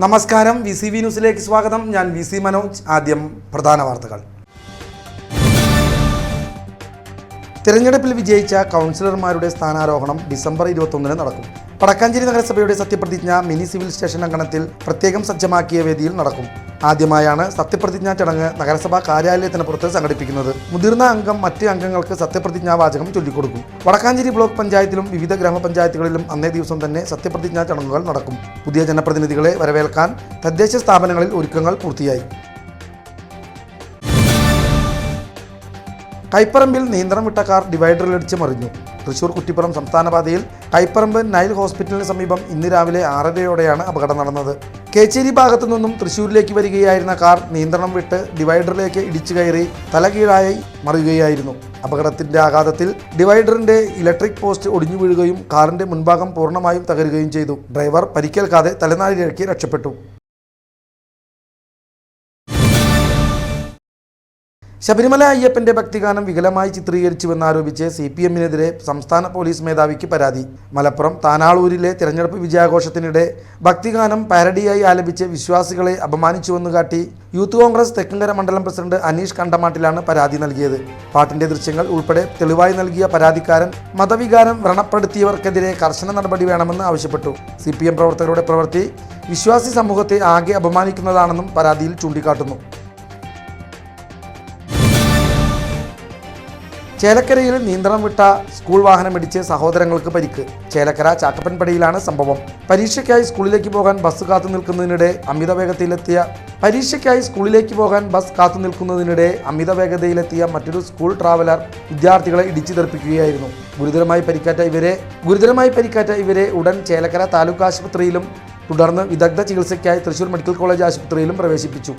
നമസ്കാരം, VCV ന്യൂസിലേക്ക് സ്വാഗതം. ഞാൻ VC മനോജ്. ആദ്യം പ്രധാന വാർത്തകൾ. തിരഞ്ഞെടുപ്പിൽ വിജയിച്ച കൗൺസിലർമാരുടെ സ്ഥാനാരോഹണം ഡിസംബർ 21-ന് നടക്കും. വടക്കാഞ്ചേരി നഗരസഭയുടെ സത്യപ്രതിജ്ഞ മിനി സിവിൽ സ്റ്റേഷൻ അങ്കണത്തിൽ പ്രത്യേകം സജ്ജമാക്കിയ വേദിയിൽ നടക്കും. ആദ്യമായാണ് സത്യപ്രതിജ്ഞാ ചടങ്ങ് നഗരസഭാ കാര്യാലയത്തിന് പുറത്ത് സംഘടിപ്പിക്കുന്നത്. മുതിർന്ന അംഗം മറ്റ് അംഗങ്ങൾക്ക് സത്യപ്രതിജ്ഞാ വാചകം ചൊല്ലിക്കൊടുക്കും. വടക്കാഞ്ചേരി ബ്ലോക്ക് പഞ്ചായത്തിലും വിവിധ ഗ്രാമപഞ്ചായത്തുകളിലും അന്നേ ദിവസം തന്നെ സത്യപ്രതിജ്ഞാ ചടങ്ങുകൾ നടക്കും. പുതിയ ജനപ്രതിനിധികളെ വരവേൽക്കാൻ തദ്ദേശ സ്ഥാപനങ്ങളിൽ ഒരുക്കങ്ങൾ പൂർത്തിയായി. കൈപ്പറമ്പിൽ നിയന്ത്രണം വിട്ട കാർ ഡിവൈഡറിലിടിച്ച് മറിഞ്ഞു. തൃശൂർ കുറ്റിപ്പുറം സംസ്ഥാന പാതയിൽ കൈപ്പറമ്പ് നൈൽ ഹോസ്പിറ്റലിന് സമീപം ഇന്ന് രാവിലെ 6:30യോടെയാണ് അപകടം നടന്നത്. കേച്ചേരി ഭാഗത്തു നിന്നും തൃശൂരിലേക്ക് വരികയായിരുന്ന കാർ നിയന്ത്രണം വിട്ട് ഡിവൈഡറിലേക്ക് ഇടിച്ചു കയറി തലകീഴായി മറിയുകയായിരുന്നു. അപകടത്തിന്റെ ആഘാതത്തിൽ ഡിവൈഡറിന്റെ ഇലക്ട്രിക് പോസ്റ്റ് ഒടിഞ്ഞു വീഴുകയും കാറിന്റെ മുൻഭാഗം പൂർണ്ണമായും തകരുകയും ചെയ്തു. ഡ്രൈവർ പരിക്കേൽക്കാതെ തലനാരിഴയ്ക്ക് രക്ഷപ്പെട്ടു. ശബരിമല അയ്യപ്പന്റെ ഭക്തിഗാനം വികലമായി ചിത്രീകരിച്ചുവെന്നാരോപിച്ച് CPM-നെതിരെ സംസ്ഥാന പോലീസ് മേധാവിക്ക് പരാതി. മലപ്പുറം താനാളൂരിലെ തിരഞ്ഞെടുപ്പ് വിജയാഘോഷത്തിനിടെ ഭക്തിഗാനം പാരഡിയായി ആലപിച്ച് വിശ്വാസികളെ അപമാനിച്ചുവെന്ന് കാട്ടി യൂത്ത് കോൺഗ്രസ് തെക്കങ്കര മണ്ഡലം പ്രസിഡന്റ് അനീഷ് കണ്ടമാട്ടിലാണ് പരാതി നൽകിയത്. പാട്ടിന്റെ ദൃശ്യങ്ങൾ ഉൾപ്പെടെ തെളിവായി നൽകിയ പരാതിക്കാരൻ മതവികാരം വ്രണപ്പെടുത്തിയവർക്കെതിരെ കർശന നടപടി വേണമെന്ന് ആവശ്യപ്പെട്ടു. CPM പ്രവർത്തകരുടെ പ്രവൃത്തി വിശ്വാസി സമൂഹത്തെ ആകെ അപമാനിക്കുന്നതാണെന്നും പരാതിയിൽ ചൂണ്ടിക്കാട്ടുന്നു. ചേലക്കരയിൽ നിയന്ത്രണം വിട്ട സ്കൂൾ വാഹനമിടിച്ച് സഹോദരങ്ങൾക്ക് പരിക്ക്. ചേലക്കര ചാക്കപ്പൻപടിയിലാണ് സംഭവം. പരീക്ഷയ്ക്കായി സ്കൂളിലേക്ക് പോകാൻ ബസ് കാത്തു നിൽക്കുന്നതിനിടെ അമിത വേഗതയിലെത്തിയ മറ്റൊരു സ്കൂൾ ട്രാവലർ വിദ്യാർത്ഥികളെ ഇടിച്ചു തെറിപ്പിക്കുകയായിരുന്നു. ഗുരുതരമായി പരിക്കേറ്റ ഇവരെ ഉടൻ ചേലക്കര താലൂക്ക് ആശുപത്രിയിലും തുടർന്ന് വിദഗ്ധ ചികിത്സയ്ക്കായി തൃശൂർ മെഡിക്കൽ കോളേജ് ആശുപത്രിയിലും പ്രവേശിപ്പിച്ചു.